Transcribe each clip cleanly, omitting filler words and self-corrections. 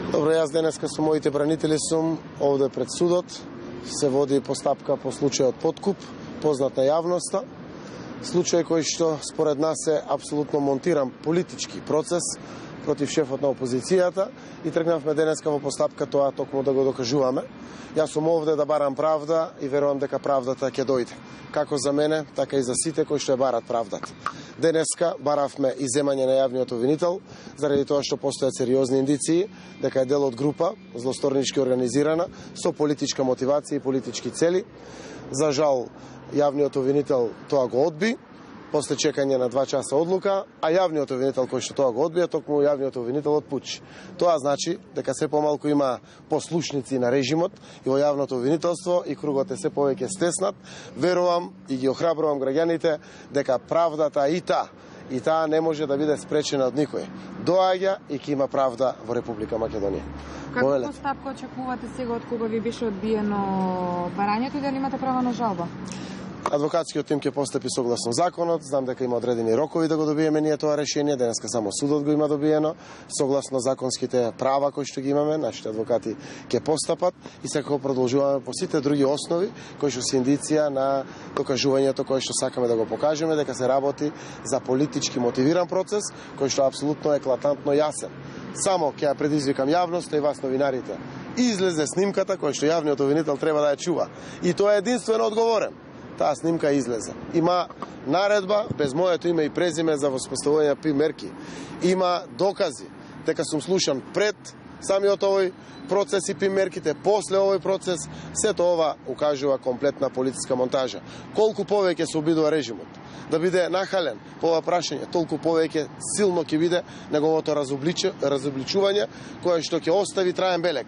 Добро, јас денеска со моите бранители сум овде пред судот. Се води постапка по случајот подкуп, познат на јавноста. Случај кој што според нас е апсолутно монтиран политички процес против шефот на опозицијата и тргнавме денеска во постапка тоа токму да го докажуваме. Јас сум овде да барам правда и верувам дека правдата ќе дојде. Како за мене, така и за сите кои што ја барат правдата. Денеска баравме изземање на јавниот обвинител, заради тоа што постојат сериозни индиции дека е дел од група злосторнички организирана со политичка мотивација и политички цели. За жал, јавниот обвинител тоа го одби, после чекање на 2 часа одлука, а јавниот обвинител кој што тоа го одбија, токму јавниот обвинител отпучи. Тоа значи дека се помалку има послушници на режимот и во јавното обвинителство и кругот е се повеќе стеснат. Верувам и ги охрабрувам граѓаните дека правдата и таа не може да биде спречена од никој. Доаѓа и ќе има правда во Република Македонија. Како постапка очекувате сега од кога ви беше одбиено барањето и дали имате право на жалба? Адвокатскиот тим ќе постапи согласно законот. Знам дека има одредени рокови да го добиеме ние тоа решение. Денеска само судот го има добиено. Согласно законските права кои што ги имаме, нашите адвокати ќе постапат и секако продолжуваме по сите други основи кои што се индиција на докажувањето кое што сакаме да го покажеме, дека се работи за политички мотивиран процес кој што апсолутно еклатантно јасен. Само ќе ја предизвикам јавноста и вас новинарите. Излезе снимката која што јавниот обвинител треба да ја чува. И тоа е единствено одговорен. Таа снимка излезе. Има наредба без моето име и презиме за воспоставување на мерки. Има докази дека сум слушан пред самиот овој процес и мерките, после овој процес. Сето ова укажува комплетна политичка монтажа. Колку повеќе се обидува режимот да биде нахален по ова прашање, толку повеќе силно ќе биде неговото разобличување кое што ќе остави траен белег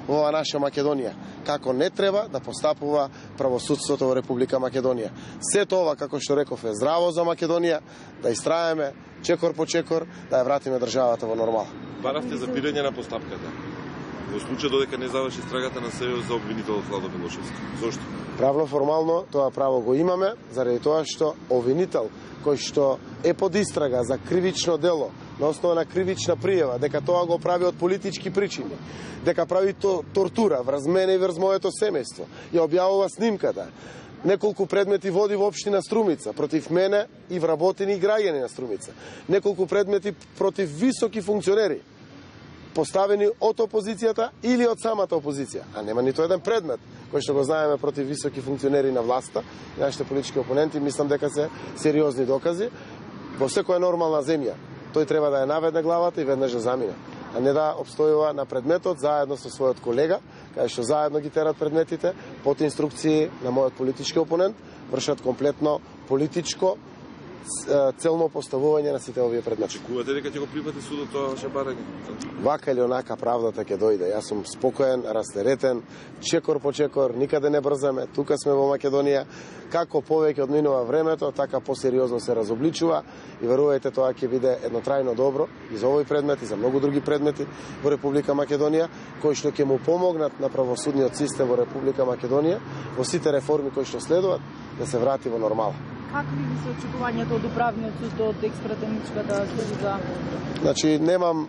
во ова наша Македонија, како не треба да постапува правосудството во Република Македонија. Сето ова, како што реков, е здраво за Македонија, да истраеме чекор по чекор, да ја вратиме државата во нормал. Баравте за бирење на постапката. Во случај додека не заврши страгата на СЕО за обвинителот Владо Милошевски. Зошто? Правно формално тоа право го имаме, заради тоа што обвинител кој што е под истрага за кривично дело на основа на кривична пријава, дека тоа го прави од политички причини, дека прави тортура врз мене и врз моето семејство, ја објавува снимката. Неколку предмети води во општина Струмица против мене и вработени граѓани на Струмица. Неколку предмети против високи функционери, поставени од опозицијата или од самата опозиција. А нема ниту еден предмет кој што го знаеме против високи функционери на власта и нашите политички опоненти. Мислам дека се сериозни докази. Во секоја нормална земја тој треба да ја наведне главата и веднаш да замине, а не да обстојува на предметот заедно со својот колега, кај што заедно ги терат предметите под инструкции на мојот политички опонент, вршат комплетно политичко целно поставување на сите овие предмети. Очекувате дека ќе го припати судот тоа ваше барање? Вака или онака правдата ќе дојде. Јас сум спокоен, растеретен, чекор по чекор, никаде не брзаме. Тука сме во Македонија. Како повеќе одминува времето, така посериозно се разобличува и верувајте, тоа ќе биде едно трајно добро и за овој предмет и за многу други предмети во Република Македонија, кои што ќе му помогнат на правосудниот систем во Република Македонија во сите реформи кои што следуваат да се врати во нормала. Какви ви се очекувањата од управниот суд, од екстратеничката служба? Значи, немам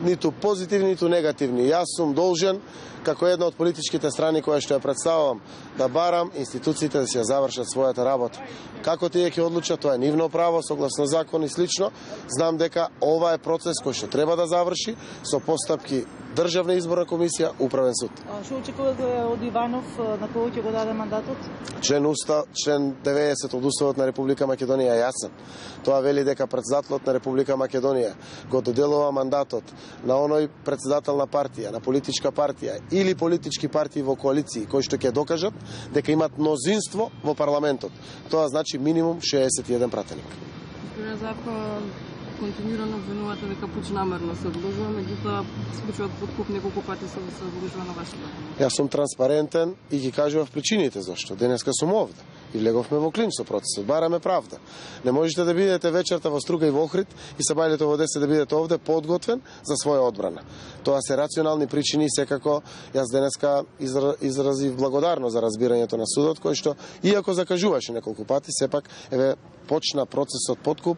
ниту позитивни, ниту негативни. Јас сум должен, како една од политичките страни која што ја представувам, да барам институциите да си ја завршат својата работа. Како тие ќе одлучат, тоа е нивно право, согласно закон и слично. Знам дека ова е процес кој што треба да заврши со постапки Државна изборна комисија, Управен суд. Што очекувате од Иванов, на кој ќе го даде мандатот? Член 90 од Уставот на Република Македонија е јасен. Тоа вели дека председателот на Република Македонија го доделува мандатот на оној председател на партија, на политичка партија или политички партии во коалиции кои што ќе докажат дека имат мнозинство во парламентот. Тоа значи минимум 61 пратеник. Континуирано обвинувате дека Пуч намерно се одложува, меѓутоа случајот подкуп неколку пати се одложува на вашата. Јас сум транспарентен и ги кажував причините зашто. Денеска сум овде и влеговме во клинч со процесот. Бараме правда. Не можете да бидете вечерта во Струга и во Охрид и сабајлето во 10 да бидете овде подготвен за своја одбрана. Тоа се рационални причини и секако јас денеска изразив благодарност за разбирањето на судот, кој што иако закажуваше неколку пати, сепак почна процесот подкуп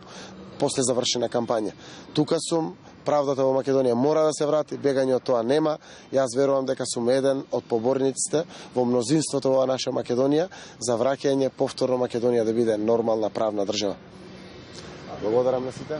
после завршена кампања. Тука сум правдата во Македонија мора да се врати, бегање од тоа нема. Јас верувам дека сум еден од поборниците во мнозинството во наша Македонија за враќање повторно Македонија да биде нормална правна држава. Благодарам на сите.